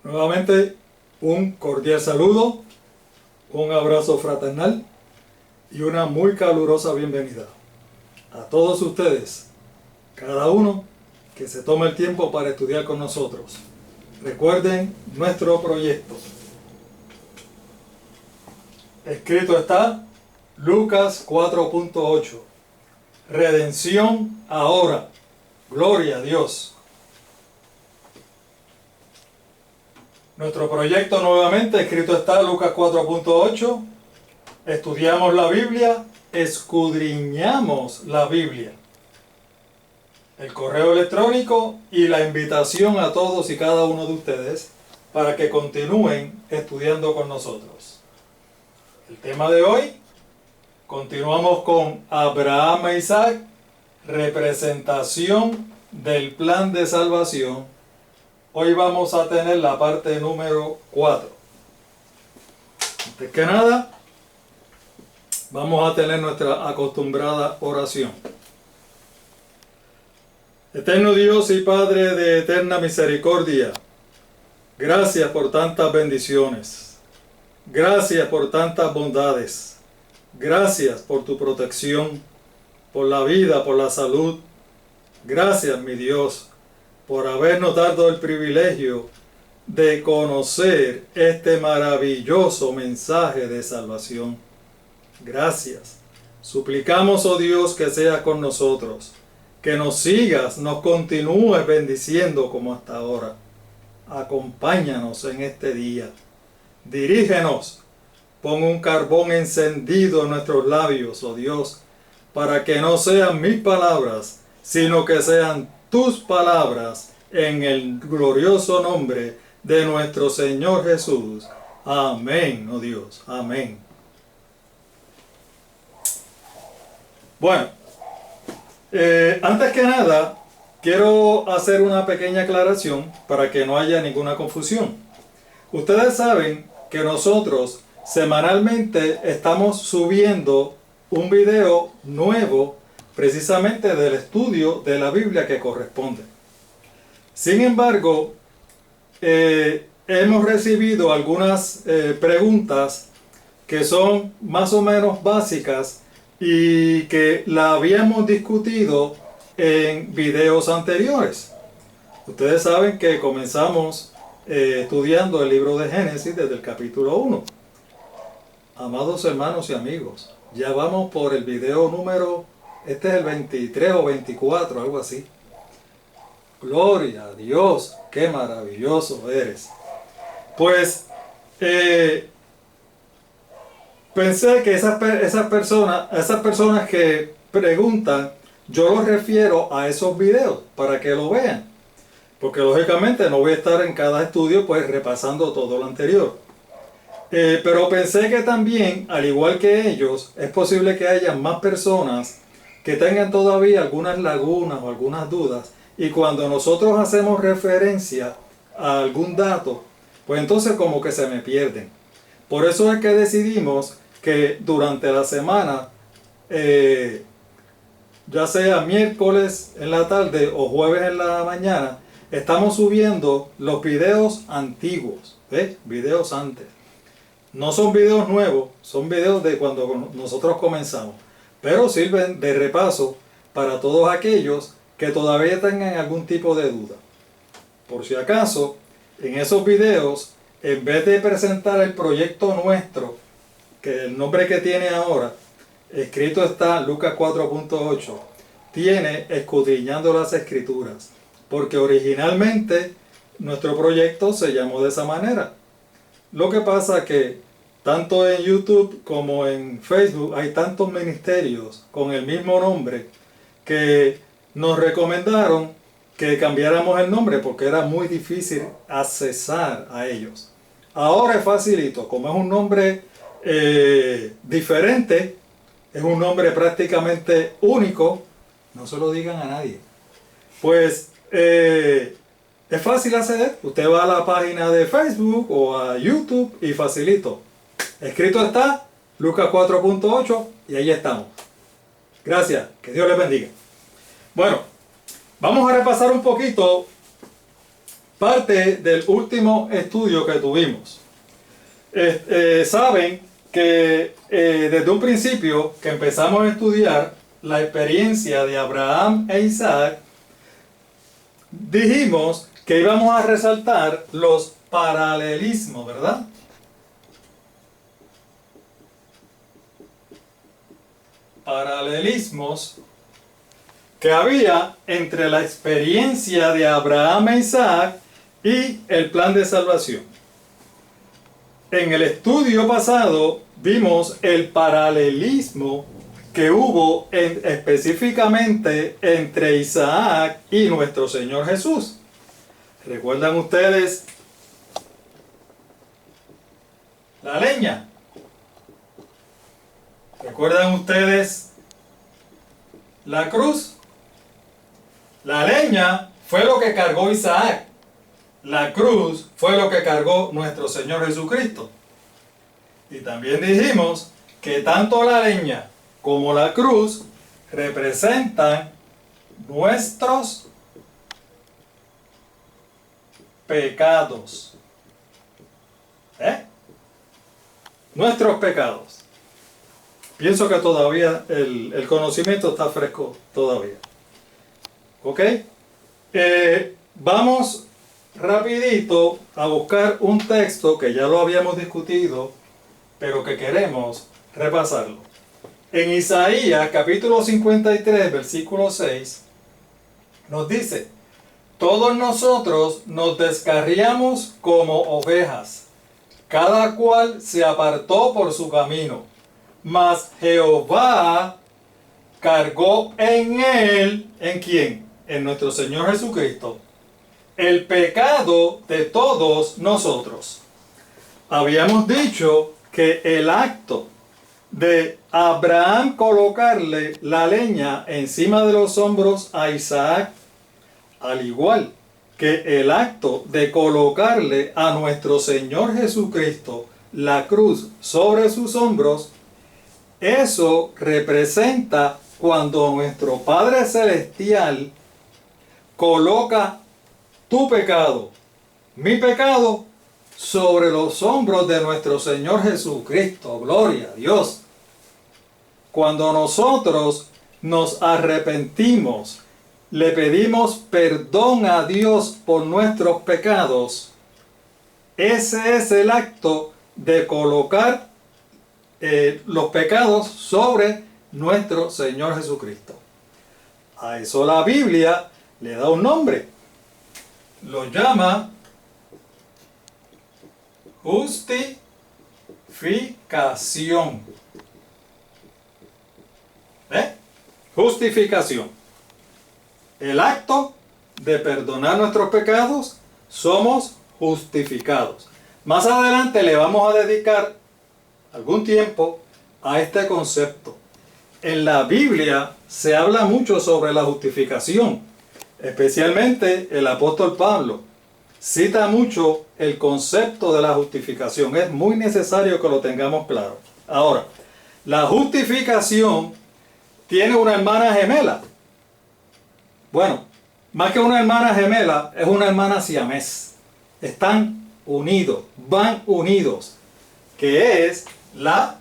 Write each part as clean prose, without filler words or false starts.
Nuevamente, un cordial saludo, un abrazo fraternal y una muy calurosa bienvenida a todos ustedes, cada uno que se tome el tiempo para estudiar con nosotros. Recuerden nuestro proyecto. Escrito está Lucas 4.8. Redención ahora. Gloria a Dios. Nuestro proyecto nuevamente, escrito está Lucas 4.8. Estudiamos la Biblia, escudriñamos la Biblia. El correo electrónico y la invitación a todos y cada uno de ustedes para que continúen estudiando con nosotros. El tema de hoy, continuamos con Abraham e Isaac, representación del plan de salvación. Hoy vamos a tener la parte número 4. Antes que nada, vamos a tener nuestra acostumbrada oración. Eterno Dios y Padre de eterna misericordia, gracias por tantas bendiciones. Gracias por tantas bondades. Gracias por tu protección, por la vida, por la salud. Gracias, mi Dios, por habernos dado el privilegio de conocer este maravilloso mensaje de salvación. Gracias. Suplicamos, oh Dios, que seas con nosotros, que nos sigas, nos continúes bendiciendo como hasta ahora. Acompáñanos en este día. Dirígenos. Pon un carbón encendido en nuestros labios, oh Dios, para que no sean mis palabras, sino que sean tus palabras, en el glorioso nombre de nuestro Señor Jesús. Amén, oh Dios, amén. Bueno, antes que nada, quiero hacer una pequeña aclaración para que no haya ninguna confusión. Ustedes saben que nosotros semanalmente estamos subiendo un video nuevo precisamente del estudio de la Biblia que corresponde. Sin embargo, hemos recibido algunas preguntas que son más o menos básicas y que la habíamos discutido en videos anteriores. Ustedes saben que comenzamos estudiando el libro de Génesis desde el capítulo 1. Amados hermanos y amigos, ya vamos por el video número, este es el 23 o 24, algo así. Gloria a Dios, qué maravilloso eres. Pues pensé que esas personas que preguntan, yo los refiero a esos videos para que lo vean. Porque lógicamente no voy a estar en cada estudio pues repasando todo lo anterior. Pero pensé que también, al igual que ellos, es posible que haya más personas que tengan todavía algunas lagunas o algunas dudas. Y cuando nosotros hacemos referencia a algún dato, pues entonces como que se me pierden. Por eso es que decidimos que durante la semana, ya sea miércoles en la tarde o jueves en la mañana, estamos subiendo los videos antiguos, ¿ves? Videos antes. No son videos nuevos, son videos de cuando nosotros comenzamos, pero sirven de repaso para todos aquellos que todavía tengan algún tipo de duda. Por si acaso, en esos videos, en vez de presentar el proyecto nuestro, que el nombre que tiene ahora, escrito está Lucas 4.8, tiene Escudriñando las Escrituras, porque originalmente nuestro proyecto se llamó de esa manera. Lo que pasa que tanto en YouTube como en Facebook hay tantos ministerios con el mismo nombre que nos recomendaron que cambiáramos el nombre porque era muy difícil accesar a ellos. Ahora es facilito, como es un nombre diferente, es un nombre prácticamente único, no se lo digan a nadie. Pues es fácil acceder. Usted va a la página de Facebook o a YouTube y facilito. Escrito está Lucas 4.8 y ahí estamos. Gracias, que Dios les bendiga. Bueno, vamos a repasar un poquito parte del último estudio que tuvimos. Saben que desde un principio que empezamos a estudiar la experiencia de Abraham e Isaac, dijimos que íbamos a resaltar los paralelismos, ¿verdad? Paralelismos que había entre la experiencia de Abraham e Isaac y el plan de salvación. En el estudio pasado vimos el paralelismo que hubo específicamente entre Isaac y nuestro Señor Jesús. ¿Recuerdan ustedes la leña? ¿Recuerdan ustedes la cruz? La leña fue lo que cargó Isaac. La cruz fue lo que cargó nuestro Señor Jesucristo. Y también dijimos que tanto la leña como la cruz representan nuestros pecados. Nuestros pecados. Pienso que todavía el conocimiento está fresco todavía. ¿Ok? Vamos rapidito a buscar un texto que ya lo habíamos discutido, pero que queremos repasarlo. En Isaías capítulo 53, versículo 6, nos dice: todos nosotros nos descarriamos como ovejas, cada cual se apartó por su camino, mas Jehová cargó en él, ¿en quién? En nuestro Señor Jesucristo, el pecado de todos nosotros. Habíamos dicho que el acto de Abraham colocarle la leña encima de los hombros a Isaac, al igual que el acto de colocarle a nuestro Señor Jesucristo la cruz sobre sus hombros, eso representa cuando nuestro Padre Celestial coloca tu pecado, mi pecado, sobre los hombros de nuestro Señor Jesucristo. Gloria a Dios. Cuando nosotros nos arrepentimos, le pedimos perdón a Dios por nuestros pecados, ese es el acto de colocar los pecados sobre nuestro Señor Jesucristo. A eso la Biblia le da un nombre. Lo llama justificación. Justificación. El acto de perdonar nuestros pecados, somos justificados. Más adelante le vamos a dedicar algún tiempo a este concepto. En la Biblia se habla mucho sobre la justificación, especialmente el apóstol Pablo cita mucho el concepto de la justificación. Es muy necesario que lo tengamos claro. Ahora, la justificación tiene una hermana gemela. Bueno, más que una hermana gemela, es una hermana siamés. Están unidos, van unidos, que es la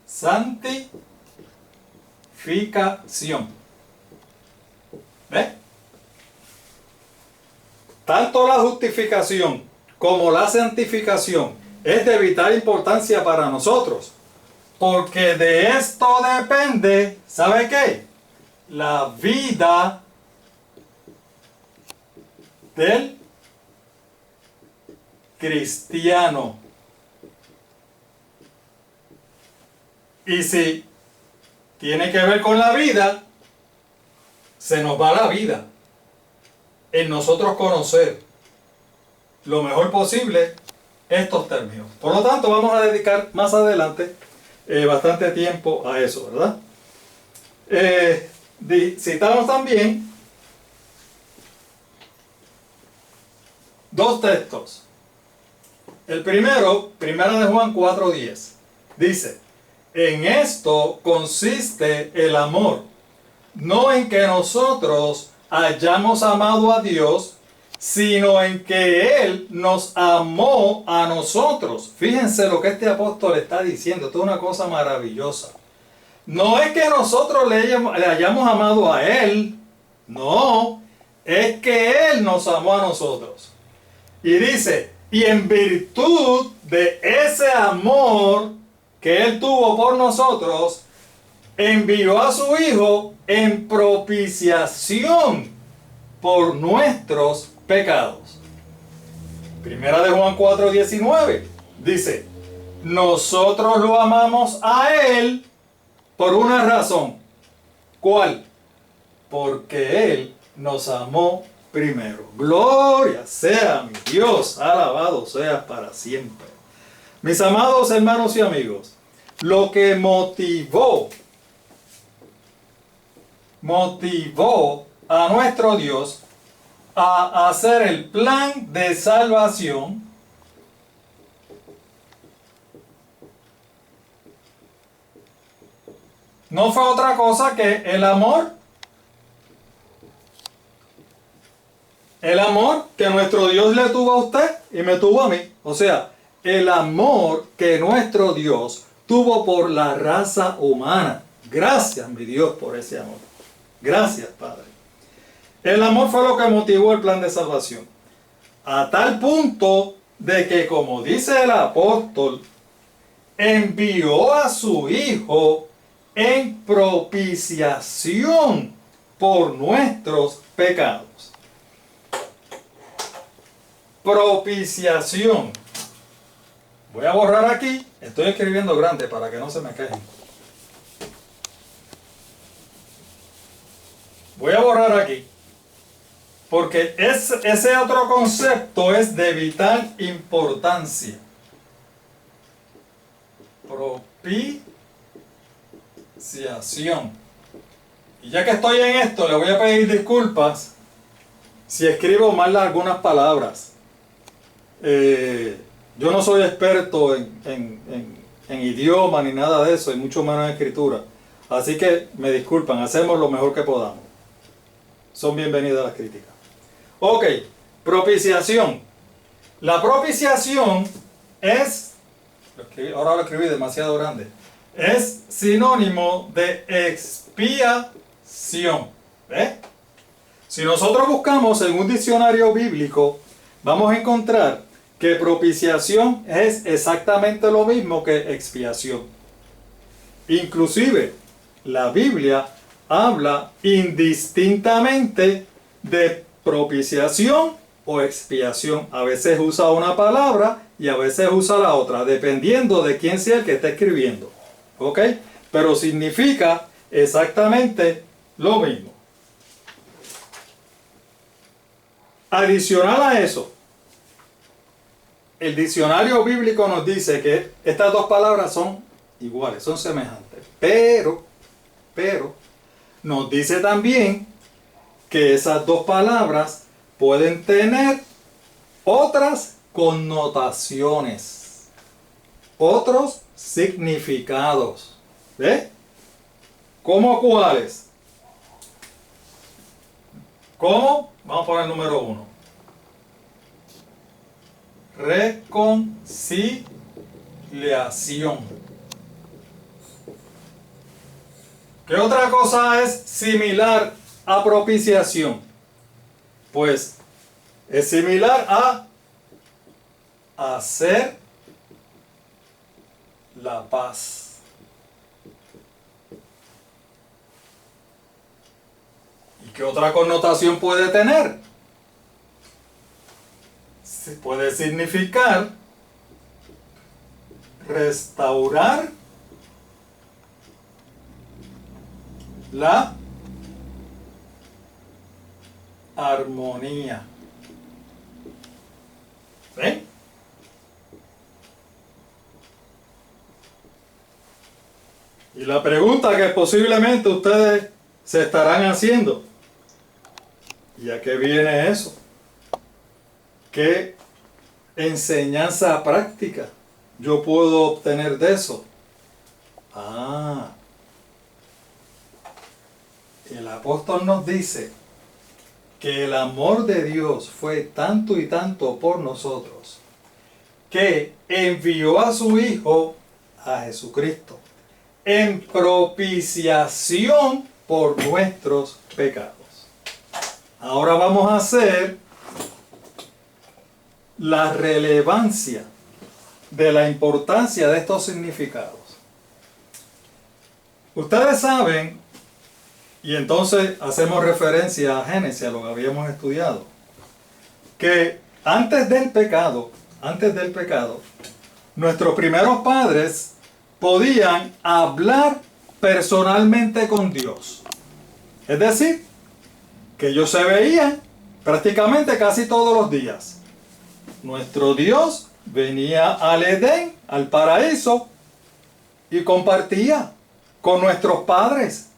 santificación. ¿Ves? Tanto la justificación como la santificación es de vital importancia para nosotros, porque de esto depende, ¿sabe qué? La vida del cristiano. Y si tiene que ver con la vida, se nos va la vida en nosotros conocer lo mejor posible estos términos. Por lo tanto, vamos a dedicar más adelante bastante tiempo a eso, ¿verdad? Citamos también dos textos. El primero, Primera de Juan 4:10, dice: en esto consiste el amor, no en que nosotros hayamos amado a Dios, sino en que Él nos amó a nosotros. Fíjense lo que este apóstol está diciendo, esto es una cosa maravillosa. No es que nosotros le hayamos amado a Él, no, es que Él nos amó a nosotros. Y dice, y en virtud de ese amor que Él tuvo por nosotros, envió a su Hijo en propiciación por nuestros pecados. Primera de Juan 4:19 dice, nosotros lo amamos a Él por una razón. ¿Cuál? Porque Él nos amó primero. Gloria sea mi Dios, alabado sea para siempre. Mis amados hermanos y amigos, lo que motivó a nuestro Dios a hacer el plan de salvación no fue otra cosa que el amor que nuestro Dios le tuvo a usted y me tuvo a mí. O sea, el amor que nuestro Dios tuvo por la raza humana. Gracias, mi Dios, por ese amor. Gracias, Padre. El amor fue lo que motivó el plan de salvación. A tal punto de que, como dice el apóstol, envió a su Hijo en propiciación por nuestros pecados. Propiciación. Voy a borrar aquí. Estoy escribiendo grande para que no se me quejen. Voy a borrar aquí. Porque ese otro concepto es de vital importancia. Propiciación. Y ya que estoy en esto, le voy a pedir disculpas si escribo mal algunas palabras. Yo no soy experto en idioma ni nada de eso, y mucho menos en escritura. Así que me disculpan, hacemos lo mejor que podamos. Son bienvenidas las críticas. Ok, propiciación. La propiciación es, ahora lo escribí demasiado grande, es sinónimo de expiación. ¿Ves? Si nosotros buscamos en un diccionario bíblico, vamos a encontrar que propiciación es exactamente lo mismo que expiación. Inclusive, la Biblia habla indistintamente de propiciación o expiación. A veces usa una palabra y a veces usa la otra, dependiendo de quién sea el que está escribiendo. ¿Ok? Pero significa exactamente lo mismo. Adicional a eso, el diccionario bíblico nos dice que estas dos palabras son iguales, son semejantes. Pero, nos dice también que esas dos palabras pueden tener otras connotaciones, otros significados. ¿Ves? ¿Cómo cuáles? ¿Cómo? Vamos a poner el número 1. Reconciliación. ¿Qué otra cosa es similar a propiciación? Pues es similar a hacer la paz. ¿Y qué otra connotación puede tener? Puede significar restaurar la armonía. ¿Ven? Y la pregunta que posiblemente ustedes se estarán haciendo, ¿y a qué viene eso? ¿Qué enseñanza práctica yo puedo obtener de eso? El apóstol nos dice que el amor de Dios fue tanto y tanto por nosotros, que envió a su Hijo, a Jesucristo, en propiciación por nuestros pecados. Ahora vamos a hacer la relevancia de la importancia de estos significados. Ustedes saben, y entonces hacemos referencia a Génesis, a lo que habíamos estudiado, que antes del pecado, nuestros primeros padres podían hablar personalmente con Dios. Es decir, que ellos se veían prácticamente casi todos los días. Nuestro Dios venía al Edén, al paraíso, y compartía con nuestros padres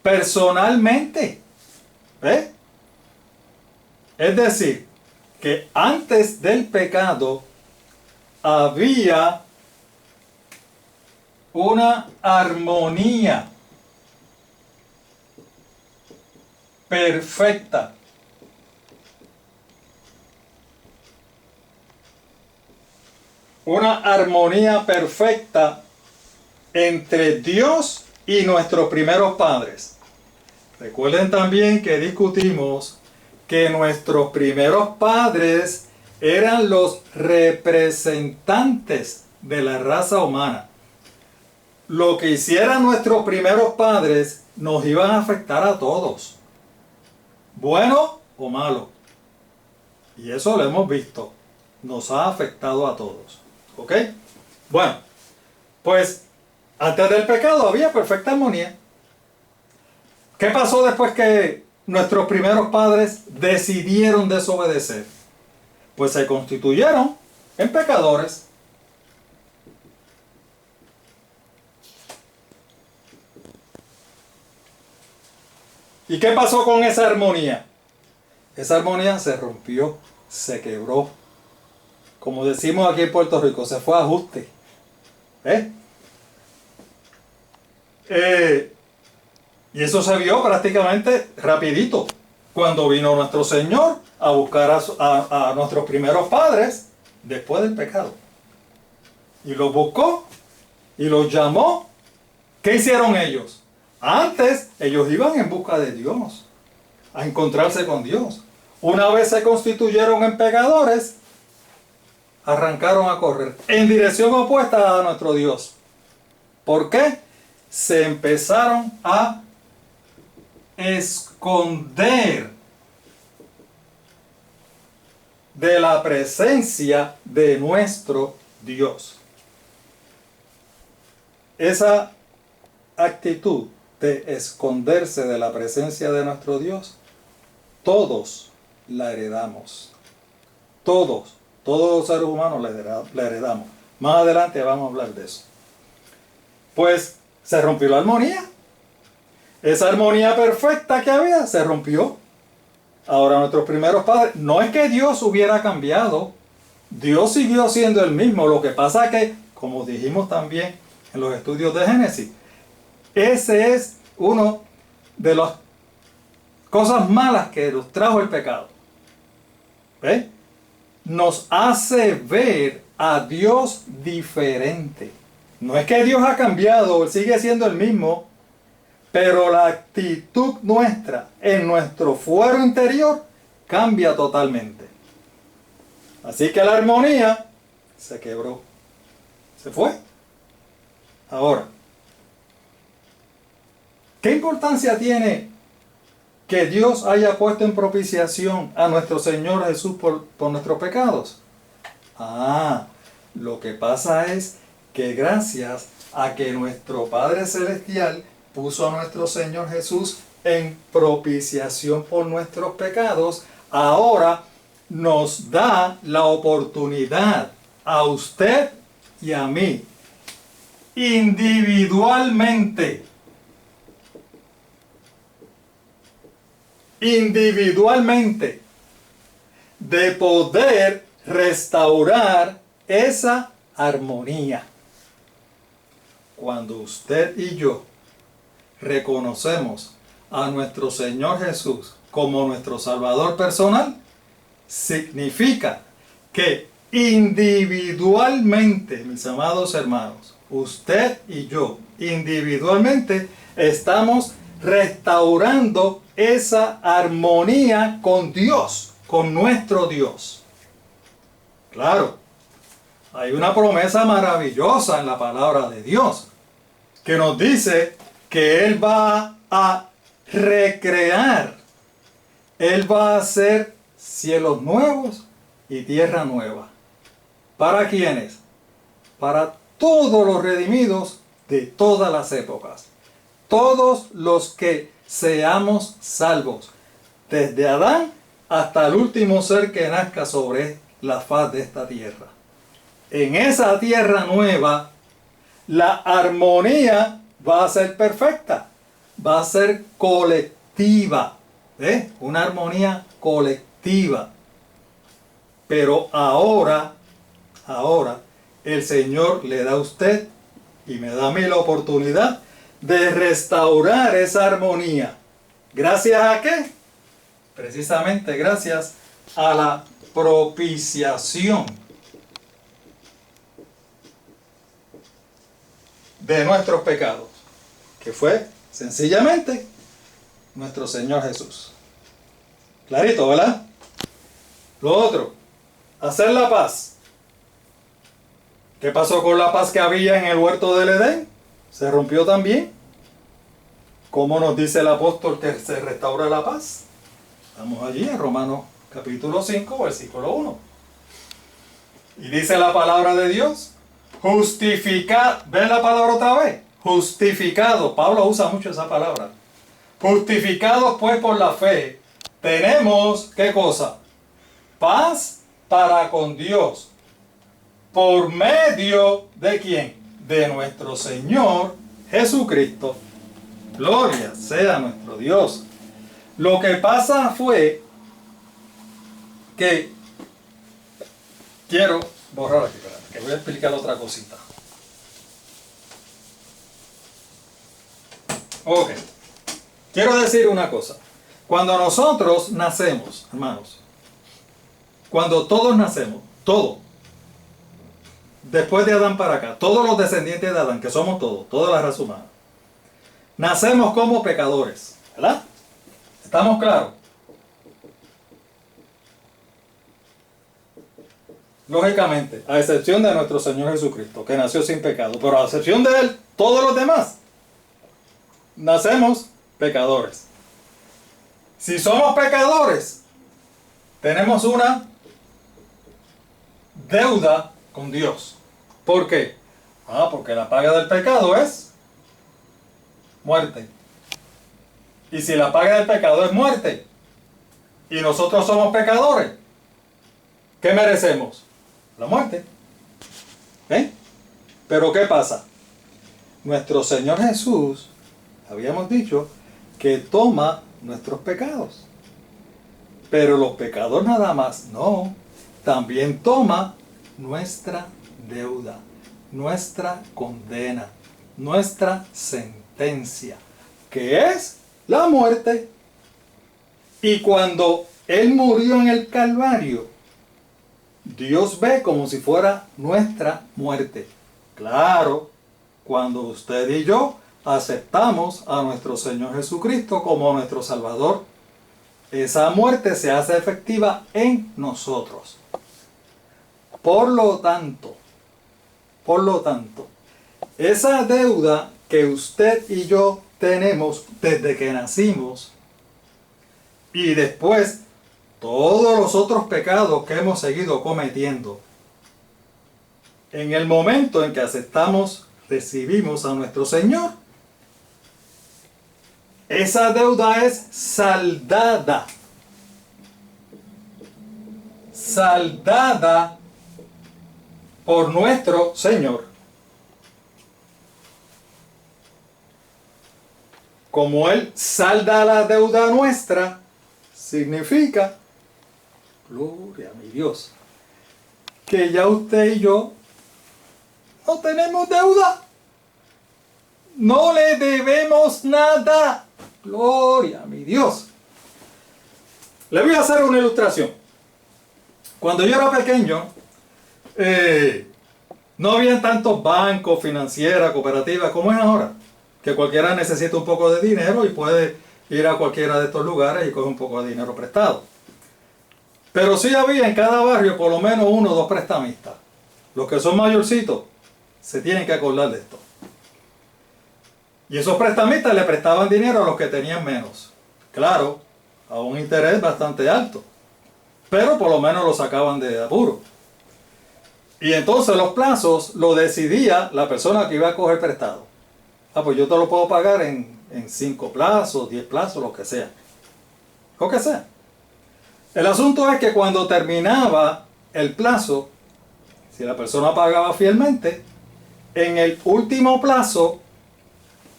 personalmente. ¿Eh? Es decir, que antes del pecado había una armonía perfecta. Una armonía perfecta entre Dios y nuestros primeros padres. Recuerden también que discutimos que nuestros primeros padres eran los representantes de la raza humana. Lo que hicieran nuestros primeros padres nos iban a afectar a todos, bueno o malo. Y eso lo hemos visto, nos ha afectado a todos. ¿Ok? Bueno, pues antes del pecado había perfecta armonía. ¿Qué pasó después que nuestros primeros padres decidieron desobedecer? Pues se constituyeron en pecadores. ¿Y qué pasó con esa armonía? Esa armonía se rompió, se quebró. Como decimos aquí en Puerto Rico, se fue a ajuste. Y eso se vio prácticamente rapidito, cuando vino nuestro Señor a buscar a nuestros primeros padres después del pecado. Y los buscó y los llamó. ¿Qué hicieron ellos? Antes ellos iban en busca de Dios, a encontrarse con Dios. Una vez se constituyeron en pecadores, arrancaron a correr en dirección opuesta a nuestro Dios. ¿Por qué? Se empezaron a esconder de la presencia de nuestro Dios. Esa actitud de esconderse de la presencia de nuestro Dios, todos la heredamos. Todos los seres humanos la heredamos. Más adelante vamos a hablar de eso. Pues se rompió la armonía. Esa armonía perfecta que había se rompió. Ahora nuestros primeros padres, no es que Dios hubiera cambiado, Dios siguió siendo el mismo. Lo que pasa es que, como dijimos también en los estudios de Génesis, ese es uno de las cosas malas que nos trajo el pecado. ¿Ve? Nos hace ver a Dios diferente. No es que Dios ha cambiado, Él sigue siendo el mismo, pero la actitud nuestra en nuestro fuero interior cambia totalmente. Así que la armonía se quebró, se fue. Ahora, ¿qué importancia tiene que Dios haya puesto en propiciación a nuestro Señor Jesús por nuestros pecados? Lo que pasa es que gracias a que nuestro Padre Celestial puso a nuestro Señor Jesús en propiciación por nuestros pecados, ahora nos da la oportunidad a usted y a mí, individualmente, de poder restaurar esa armonía. Cuando usted y yo reconocemos a nuestro Señor Jesús como nuestro Salvador personal, significa que individualmente, mis amados hermanos, usted y yo, individualmente, estamos restaurando esa armonía con Dios, con nuestro Dios. Claro, hay una promesa maravillosa en la palabra de Dios que nos dice que Él va a recrear, Él va a hacer cielos nuevos y tierra nueva. ¿Para quiénes? Para todos los redimidos de todas las épocas. Todos los que seamos salvos. Desde Adán hasta el último ser que nazca sobre la faz de esta tierra. En esa tierra nueva, la armonía va a ser perfecta. Va a ser colectiva. Una armonía colectiva. Pero ahora, el Señor le da a usted y me da a mí la oportunidad de restaurar esa armonía. ¿Gracias a qué? Precisamente gracias a la propiciación de nuestros pecados, que fue sencillamente nuestro Señor Jesús. Clarito, ¿verdad? Lo otro, hacer la paz. ¿Qué pasó con la paz que había en el huerto del Edén? ¿Se rompió también? ¿Cómo nos dice el apóstol que se restaura la paz? Estamos allí en Romanos capítulo 5, versículo 1. Y dice la palabra de Dios, justificado. ¿Ven la palabra otra vez? Justificado. Pablo usa mucho esa palabra. Justificados pues por la fe, tenemos, ¿qué cosa? Paz para con Dios. ¿Por medio de quién? De nuestro Señor Jesucristo. Gloria sea nuestro Dios. Lo que pasa fue que quiero borrar aquí, que voy a explicar otra cosita. Ok. Quiero decir una cosa. Cuando nosotros nacemos, hermanos, cuando todos nacemos, todos, después de Adán para acá, todos los descendientes de Adán, que somos todos, toda la raza humana, nacemos como pecadores, ¿verdad? ¿Estamos claros? Lógicamente, a excepción de nuestro Señor Jesucristo, que nació sin pecado, pero a excepción de Él, todos los demás, nacemos pecadores. Si somos pecadores, tenemos una deuda con Dios. ¿Por qué? Porque la paga del pecado es muerte. Y si la paga del pecado es muerte, y nosotros somos pecadores, ¿qué merecemos? La muerte. Pero ¿qué pasa? Nuestro Señor Jesús, habíamos dicho, que toma nuestros pecados. Pero los pecados nada más, no. También toma nuestra deuda, nuestra condena, nuestra sentencia, que es la muerte. Y cuando Él murió en el Calvario, Dios ve como si fuera nuestra muerte. Claro, cuando usted y yo aceptamos a nuestro Señor Jesucristo como nuestro Salvador, esa muerte se hace efectiva en nosotros. Por lo tanto, esa deuda que usted y yo tenemos desde que nacimos y después todos los otros pecados que hemos seguido cometiendo, en el momento en que aceptamos, recibimos a nuestro Señor, esa deuda es saldada. Saldada por nuestro Señor. Como Él salda la deuda nuestra, significa, gloria a mi Dios, que ya usted y yo no tenemos deuda. No le debemos nada. Gloria a mi Dios. Le voy a hacer una ilustración. Cuando yo era pequeño, no había tantos bancos, financieras, cooperativas como es ahora. Que cualquiera necesita un poco de dinero y puede ir a cualquiera de estos lugares y coger un poco de dinero prestado. Pero sí había en cada barrio por lo menos 1 o 2 prestamistas. Los que son mayorcitos se tienen que acordar de esto. Y esos prestamistas le prestaban dinero a los que tenían menos. Claro, a un interés bastante alto. Pero por lo menos lo sacaban de apuro. Y entonces los plazos lo decidía la persona que iba a coger prestado. Pues yo te lo puedo pagar en 5 plazos, 10 plazos, lo que sea. Lo que sea. El asunto es que cuando terminaba el plazo, si la persona pagaba fielmente, en el último plazo,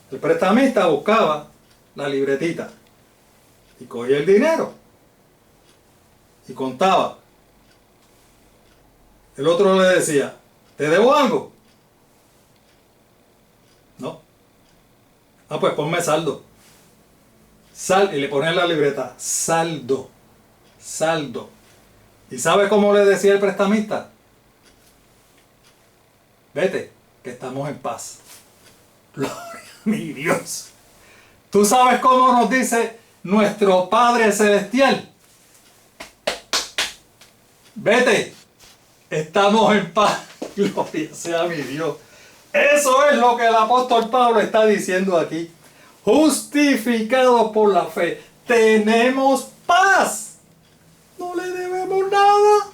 el prestamista buscaba la libretita y cogía el dinero y contaba. El otro le decía, ¿te debo algo? No. Pues ponme saldo. Y le ponía en la libreta, saldo. Saldo. ¿Y sabe cómo le decía el prestamista? Vete, que estamos en paz. Gloria a mi Dios. ¿Tú sabes cómo nos dice nuestro Padre Celestial? Vete, estamos en paz. Gloria sea mi Dios. Eso es lo que el apóstol Pablo está diciendo aquí. Justificados por la fe, tenemos paz. No le debemos nada,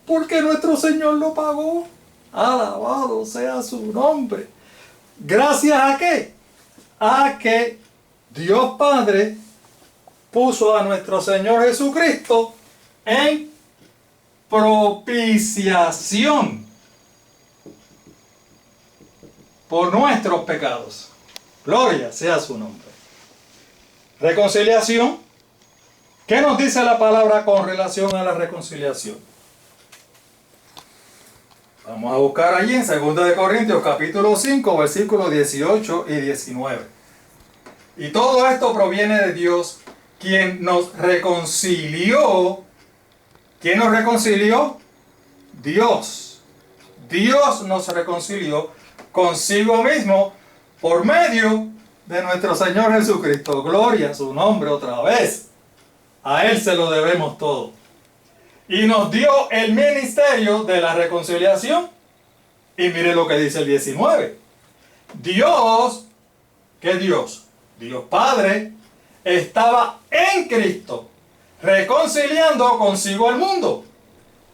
porque nuestro Señor lo pagó. Alabado sea su nombre. ¿Gracias a qué? A que Dios Padre puso a nuestro Señor Jesucristo en propiciación por nuestros pecados. Gloria sea su nombre. Reconciliación. ¿Qué nos dice la palabra con relación a la reconciliación? Vamos a buscar allí en 2 de Corintios capítulo 5, versículos 18 y 19. Y todo esto proviene de Dios, quien nos reconcilió. ¿Quién nos reconcilió? Dios. Dios nos reconcilió consigo mismo por medio de nuestro Señor Jesucristo. Gloria a su nombre otra vez. A Él se lo debemos todo. Y nos dio el ministerio de la reconciliación. Y mire lo que dice el 19. Dios, ¿qué Dios? Dios Padre estaba en Cristo, reconciliando consigo al mundo,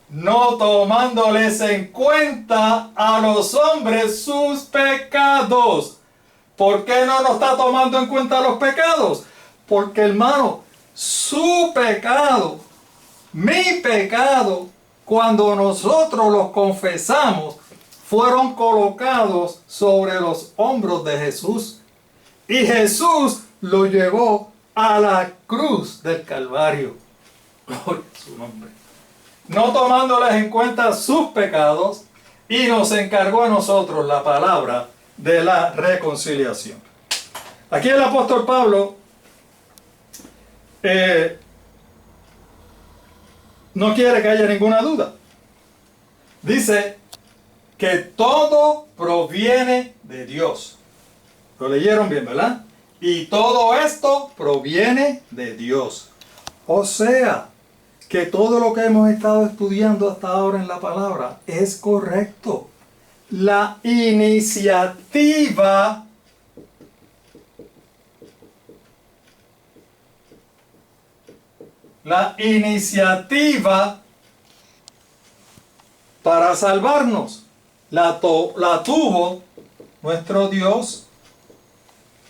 no tomándoles en cuenta a los hombres sus pecados. ¿Por qué no nos está tomando en cuenta los pecados? Porque, hermano, su pecado, mi pecado, cuando nosotros los confesamos, fueron colocados sobre los hombros de Jesús. Y Jesús lo llevó a la cruz del Calvario. Gloria a su nombre. No tomándoles en cuenta sus pecados, y nos encargó a nosotros la palabra de la reconciliación. Aquí el apóstol Pablo no quiere que haya ninguna duda. Dice que todo proviene de Dios. Lo leyeron bien, ¿verdad? Y todo esto proviene de Dios. O sea, que todo lo que hemos estado estudiando hasta ahora en la palabra es correcto. La iniciativa para salvarnos la tuvo nuestro Dios.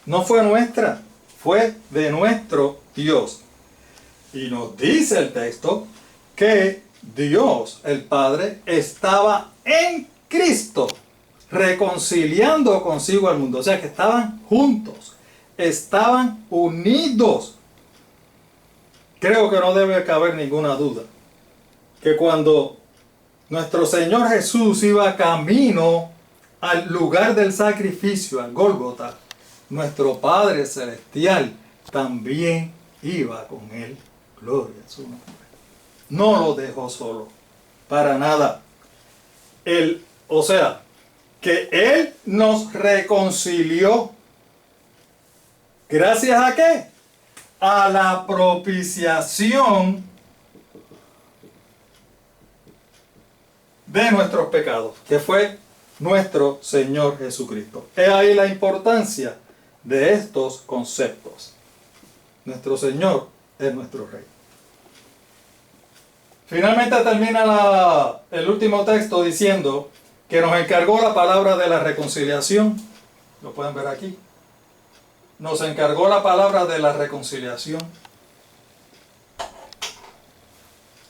No fue nuestra, fue de nuestro Dios. Y nos dice el texto que Dios, el Padre, estaba en Cristo, reconciliando consigo al mundo. O sea que estaban juntos, estaban unidos. Creo que no debe caber ninguna duda que cuando nuestro Señor Jesús iba camino al lugar del sacrificio, al Gólgota, nuestro Padre Celestial también iba con Él. Gloria a su nombre. No lo dejó solo. Para nada. O sea, que Él nos reconcilió. ¿Gracias a qué? A la propiciación de nuestros pecados, que fue nuestro Señor Jesucristo. Es ahí la importancia de estos conceptos. Nuestro Señor es nuestro Rey. Finalmente termina el último texto diciendo que nos encargó la palabra de la reconciliación. Lo pueden ver aquí. Nos encargó la palabra de la reconciliación.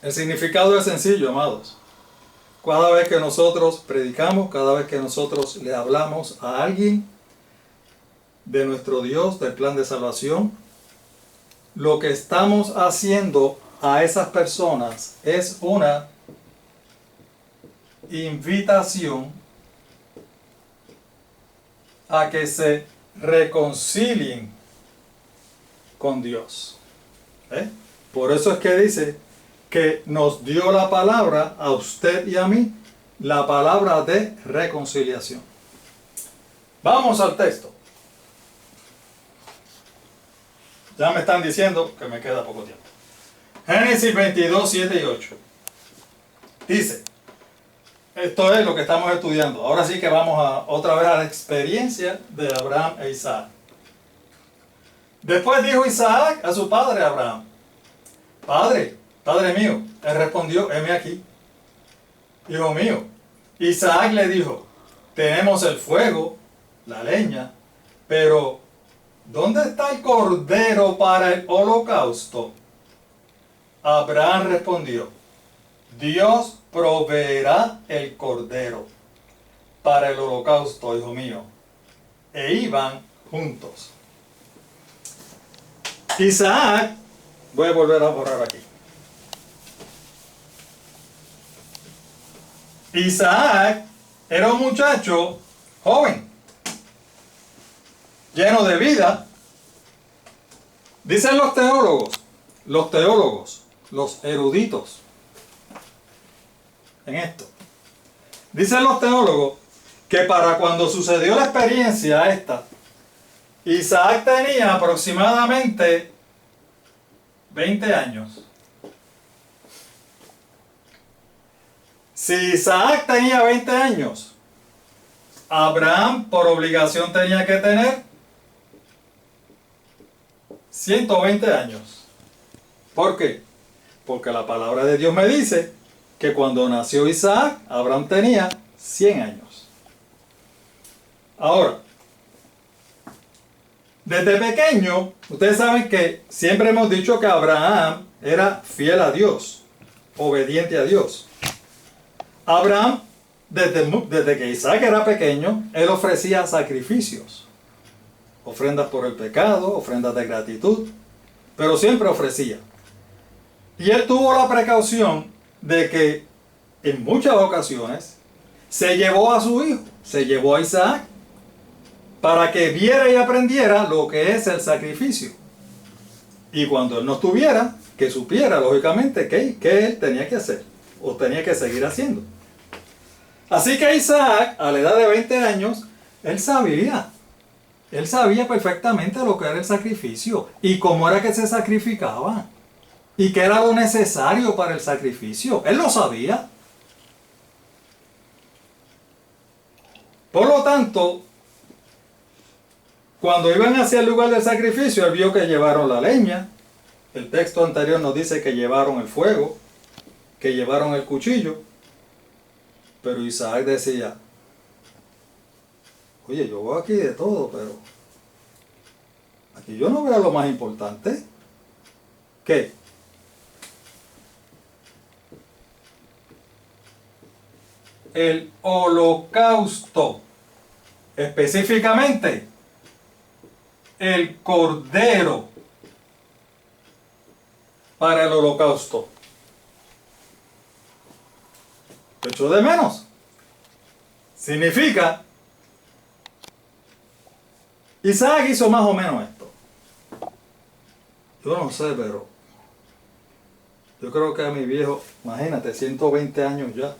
El significado es sencillo, amados. Cada vez que nosotros predicamos, cada vez que nosotros le hablamos a alguien de nuestro Dios, del plan de salvación, lo que estamos haciendo a esas personas es una invitación a que se reconcilien con Dios. Por eso es que dice que nos dio la palabra a usted y a mí, la palabra de reconciliación. Vamos al texto. Ya me están diciendo que me queda poco tiempo. Génesis 22, 7 y 8. Dice, esto es lo que estamos estudiando. Ahora sí que vamos otra vez a la experiencia de Abraham e Isaac. Después dijo Isaac a su padre Abraham: Padre mío. Él respondió: heme aquí, hijo mío. Isaac le dijo: tenemos el fuego, la leña, pero ¿dónde está el cordero para el holocausto? Abraham respondió: Dios proveerá el cordero para el holocausto, hijo mío. E iban juntos. Isaac, voy a volver a borrar aquí. Isaac era un muchacho joven, lleno de vida. Dicen los teólogos, los eruditos en esto. Dicen los teólogos que para cuando sucedió la experiencia esta, Isaac tenía aproximadamente 20 años. Si Isaac tenía 20 años, Abraham por obligación tenía que tener 120 años. ¿Por qué? Porque la palabra de Dios me dice que cuando nació Isaac, Abraham tenía 100 años. Ahora, desde pequeño, ustedes saben que siempre hemos dicho que Abraham era fiel a Dios, obediente a Dios. Abraham, desde que Isaac era pequeño, él ofrecía sacrificios, ofrendas por el pecado, ofrendas de gratitud, pero siempre ofrecía. Y él tuvo la precaución de que en muchas ocasiones se llevó a su hijo, se llevó a Isaac, para que viera y aprendiera lo que es el sacrificio. Y cuando él no estuviera, que supiera lógicamente qué él tenía que hacer, o tenía que seguir haciendo. Así que Isaac, a la edad de 20 años, él sabía perfectamente lo que era el sacrificio y cómo era que se sacrificaba y qué era lo necesario para el sacrificio. Él lo sabía. Por lo tanto, cuando iban hacia el lugar del sacrificio, él vio que llevaron la leña. El texto anterior nos dice que llevaron el fuego, que llevaron el cuchillo. Pero Isaac decía: oye, yo veo aquí de todo, pero aquí yo no veo lo más importante. ¿Qué? El holocausto. Específicamente, el cordero para el holocausto. Lo echo de menos. Significa, Isaac hizo más o menos esto. Yo no sé, pero Yo creo que a mi viejo, imagínate, 120 años ya,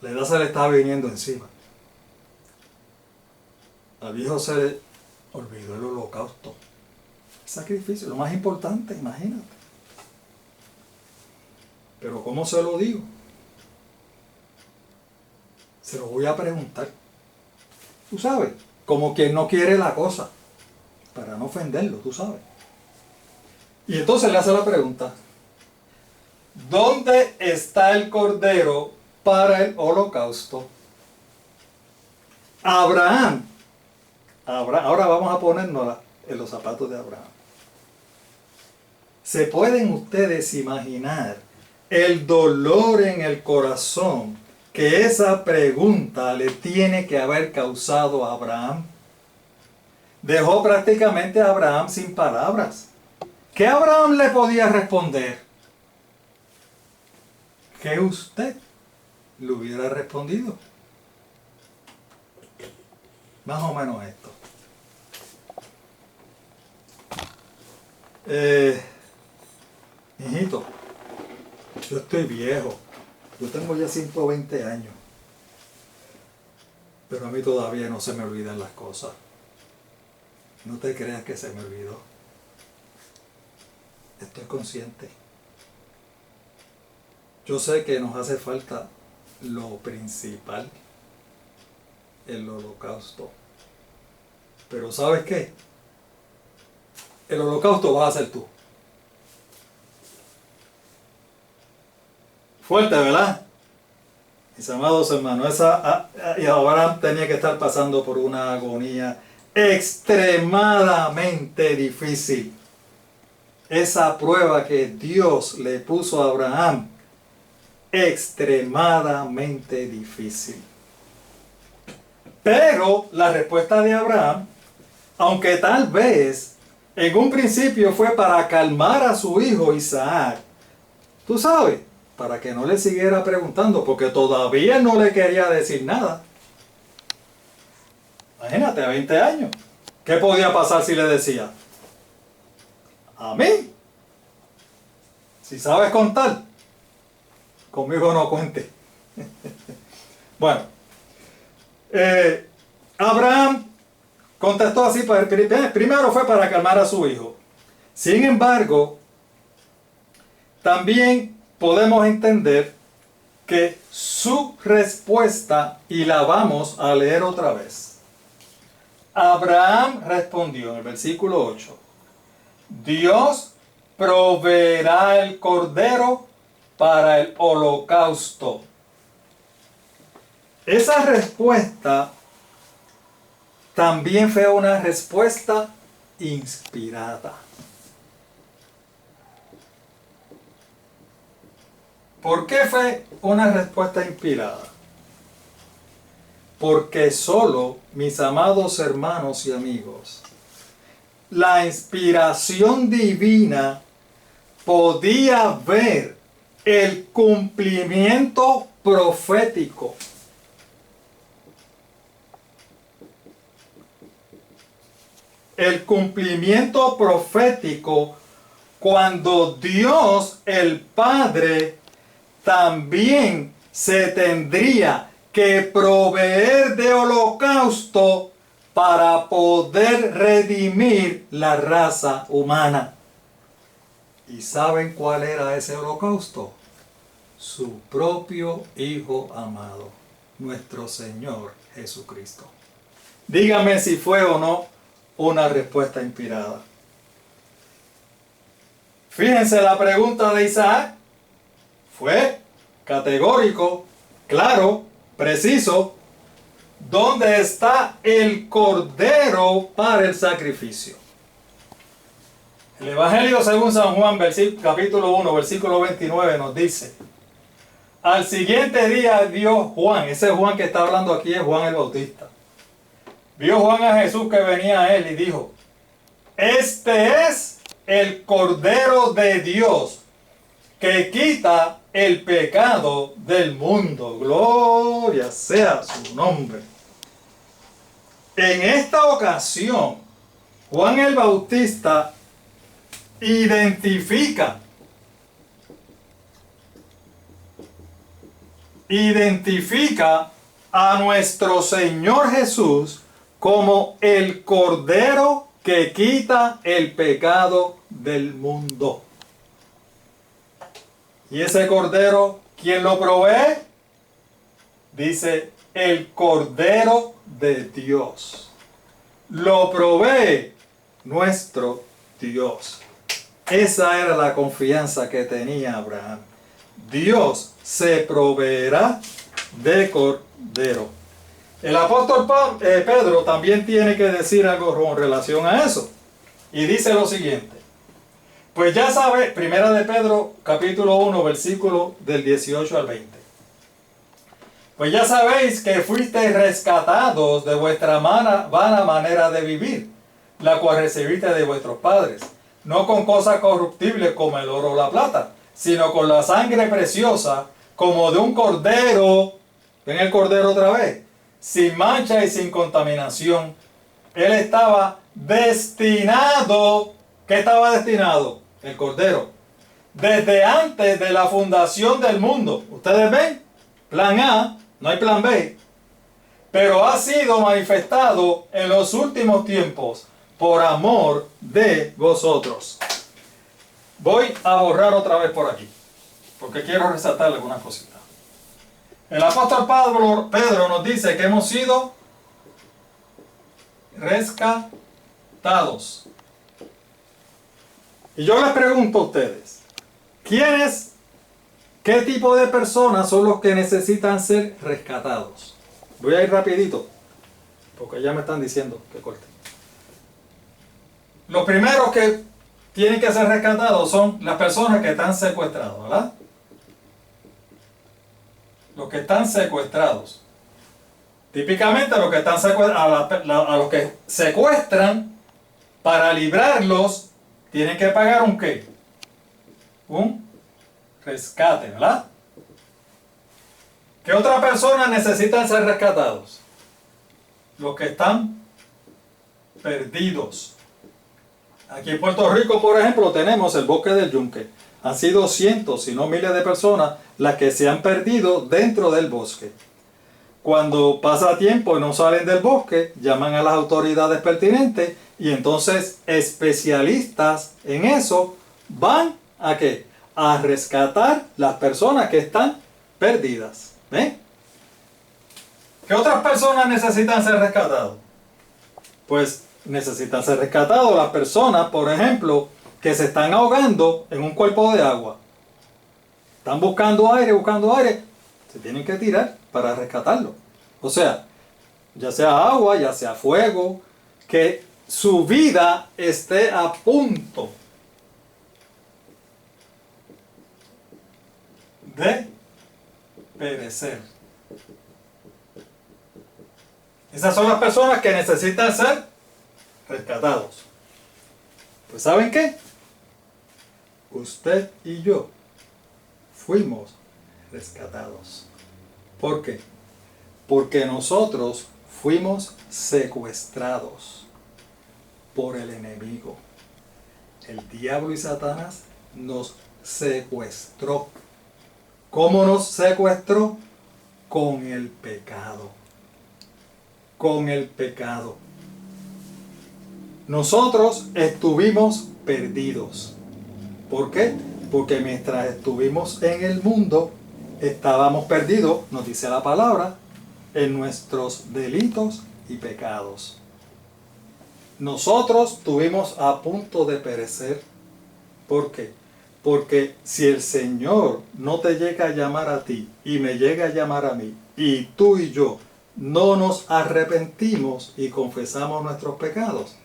la edad se le estaba viniendo encima. Al viejo se le olvidó el holocausto. El sacrificio, lo más importante, imagínate. Pero ¿cómo se lo digo? Se lo voy a preguntar. Tú sabes, como quien no quiere la cosa, para no ofenderlo, tú sabes. Y entonces le hace la pregunta: ¿dónde está el cordero para el holocausto? Abraham. Ahora vamos a ponernos en los zapatos de Abraham. ¿Se pueden ustedes imaginar el dolor en el corazón que esa pregunta le tiene que haber causado a Abraham? Dejó prácticamente a Abraham sin palabras. ¿Qué Abraham le podía responder? ¿Qué usted le hubiera respondido? Más o menos esto. Hijito, yo estoy viejo. Yo tengo ya 120 años. Pero a mí todavía no se me olvidan las cosas. No te creas que se me olvidó. Estoy consciente. Yo sé que nos hace falta lo principal, el holocausto. Pero ¿sabes qué? El holocausto vas a ser tú. Fuerte, ¿verdad? Mis amados hermanos, y Abraham tenía que estar pasando por una agonía extremadamente difícil. Esa prueba que Dios le puso a Abraham, extremadamente difícil. Pero la respuesta de Abraham, aunque tal vez en un principio fue para calmar a su hijo Isaac, tú sabes, para que no le siguiera preguntando, porque todavía no le quería decir nada. Imagínate, a 20 años. ¿Qué podía pasar si le decía? A mí. Si sabes contar, conmigo no cuente. Bueno, Abraham contestó así, primero fue para calmar a su hijo. Sin embargo, también podemos entender que su respuesta, y la vamos a leer otra vez. Abraham respondió en el versículo 8: Dios proveerá el cordero para el holocausto. Esa respuesta también fue una respuesta inspirada. ¿Por qué fue una respuesta inspirada? Porque solo, mis amados hermanos y amigos, la inspiración divina podía ver el cumplimiento profético. El cumplimiento profético cuando Dios el Padre también se tendría que proveer de holocausto para poder redimir la raza humana. ¿Y saben cuál era ese holocausto? Su propio Hijo amado, nuestro Señor Jesucristo. Dígame si fue o no una respuesta inspirada. Fíjense, la pregunta de Isaac fue categórico, claro, preciso. ¿Dónde está el cordero para el sacrificio? El Evangelio según San Juan, capítulo 1, versículo 29 nos dice: al siguiente día vio Juan, ese Juan que está hablando aquí es Juan el Bautista. Vio Juan a Jesús que venía a él y dijo: este es el Cordero de Dios que quita el pecado del mundo. Gloria sea su nombre. En esta ocasión, Juan el Bautista identifica a nuestro Señor Jesús como el Cordero que quita el pecado del mundo. ¿Y ese Cordero quién lo provee? Dice el Cordero de Dios. Lo provee nuestro Dios. Esa era la confianza que tenía Abraham. Dios se proveerá de Cordero. El apóstol Pedro también tiene que decir algo con relación a eso. Y dice lo siguiente. Pues ya sabe, primera de Pedro, capítulo 1, versículo del 18 al 20. Pues ya sabéis que fuisteis rescatados de vuestra vana manera de vivir, la cual recibisteis de vuestros padres, no con cosas corruptibles como el oro o la plata, sino con la sangre preciosa, como de un cordero. ¿Ven el cordero otra vez? Sin mancha y sin contaminación. Él estaba destinado. ¿Qué estaba destinado? El cordero. Desde antes de la fundación del mundo. ¿Ustedes ven? Plan A, no hay plan B. Pero ha sido manifestado en los últimos tiempos por amor de vosotros. Voy a borrar otra vez por aquí, porque quiero resaltar algunas cositas. El apóstol Pedro nos dice que hemos sido rescatados. Y yo les pregunto a ustedes, qué tipo de personas son los que necesitan ser rescatados? Voy a ir rapidito, porque ya me están diciendo que corte. Los primeros que tienen que ser rescatados son las personas que están secuestradas, ¿verdad? Los que están secuestrados. Típicamente los que están a los que secuestran, para librarlos, tienen que pagar un ¿qué? Un rescate, ¿verdad? ¿Qué otras personas necesitan ser rescatados? Los que están perdidos. Aquí en Puerto Rico, por ejemplo, tenemos el bosque del Yunque. Han sido cientos, si no miles de personas las que se han perdido dentro del bosque. Cuando pasa tiempo y no salen del bosque, llaman a las autoridades pertinentes y entonces especialistas en eso van ¿a qué? A rescatar las personas que están perdidas. ¿Ven? ¿Qué otras personas necesitan ser rescatadas? Pues necesitan ser rescatados las personas, por ejemplo, que se están ahogando en un cuerpo de agua. Están buscando aire, se tienen que tirar para rescatarlo. O sea, ya sea agua, ya sea fuego, que su vida esté a punto de perecer. Esas son las personas que necesitan ser rescatados. Pues ¿saben qué? Usted y yo fuimos rescatados. ¿Por qué? Porque nosotros fuimos secuestrados por el enemigo. El diablo y Satanás nos secuestró. ¿Cómo nos secuestró? Con el pecado. Con el pecado. Nosotros estuvimos perdidos. ¿Por qué? Porque mientras estuvimos en el mundo, estábamos perdidos, nos dice la palabra, en nuestros delitos y pecados. Nosotros estuvimos a punto de perecer. ¿Por qué? Porque si el Señor no te llega a llamar a ti y me llega a llamar a mí, y tú y yo no nos arrepentimos y confesamos nuestros pecados,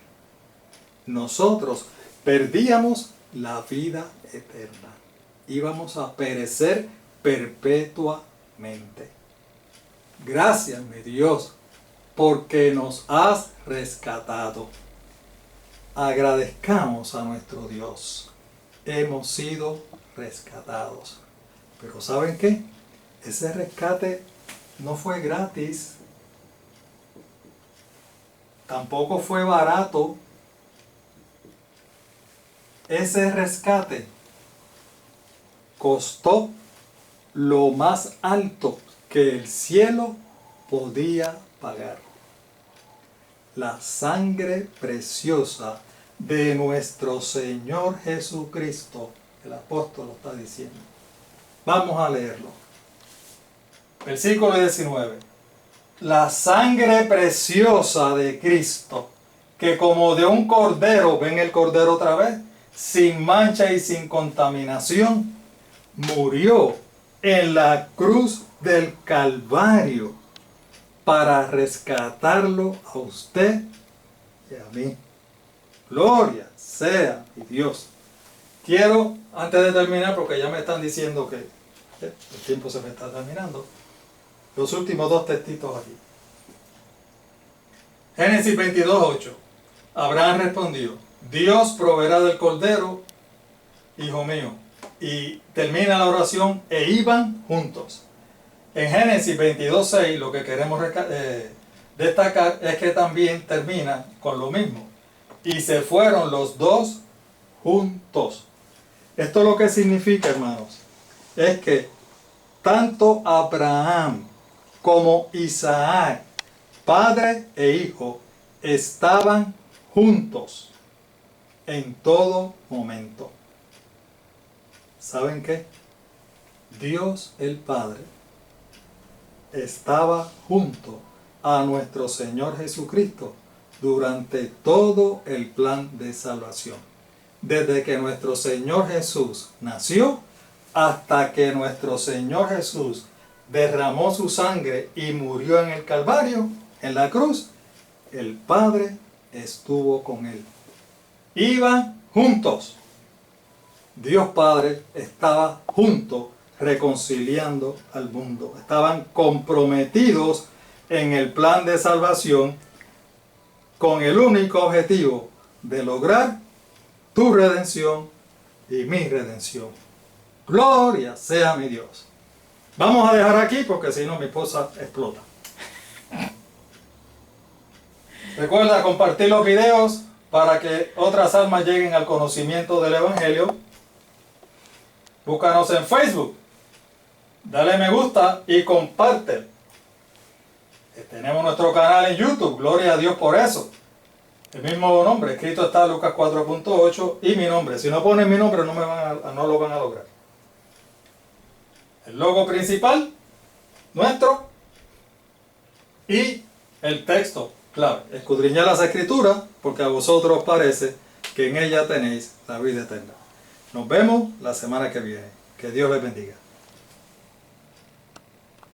nosotros perdíamos la vida eterna. Íbamos a perecer perpetuamente. Gracias, mi Dios, porque nos has rescatado. Agradezcamos a nuestro Dios. Hemos sido rescatados. Pero ¿saben qué? Ese rescate no fue gratis. Tampoco fue barato. ese rescate costó lo más alto que el cielo podía pagar. La sangre preciosa de nuestro Señor Jesucristo. El apóstol lo está diciendo. Vamos a leerlo. Versículo 19. La sangre preciosa de Cristo, que como de un cordero, ven el cordero otra vez, sin mancha y sin contaminación, murió en la cruz del Calvario para rescatarlo a usted y a mí. Gloria sea mi Dios. Quiero, antes de terminar, porque ya me están diciendo que el tiempo se me está terminando, los últimos dos textitos aquí. Génesis 22:8. Abraham respondió: Dios proveerá del cordero, hijo mío. Y termina la oración, e iban juntos. En Génesis 22:6 lo que queremos destacar es que también termina con lo mismo. Y se fueron los dos juntos. Esto lo que significa, hermanos, es que tanto Abraham como Isaac, padre e hijo, estaban juntos en todo momento. ¿Saben qué? Dios el Padre estaba junto a nuestro Señor Jesucristo durante todo el plan de salvación. Desde que nuestro Señor Jesús nació hasta que nuestro Señor Jesús derramó su sangre y murió en el Calvario, en la cruz, el Padre estuvo con él. Iban juntos. Dios Padre estaba junto reconciliando al mundo. Estaban comprometidos en el plan de salvación con el único objetivo de lograr tu redención y mi redención. Gloria sea mi Dios. Vamos a dejar aquí porque si no mi esposa explota. Recuerda compartir los videos para que otras almas lleguen al conocimiento del Evangelio. Búscanos en Facebook, dale me gusta y comparte. Tenemos nuestro canal en YouTube, gloria a Dios por eso. El mismo nombre, escrito está Lucas 4.8 y mi nombre. Si no ponen mi nombre no lo van a lograr. El logo principal, nuestro, y el texto clave. Escudriñad las Escrituras, porque a vosotros os parece que en ella tenéis la vida eterna. Nos vemos la semana que viene. Que Dios les bendiga.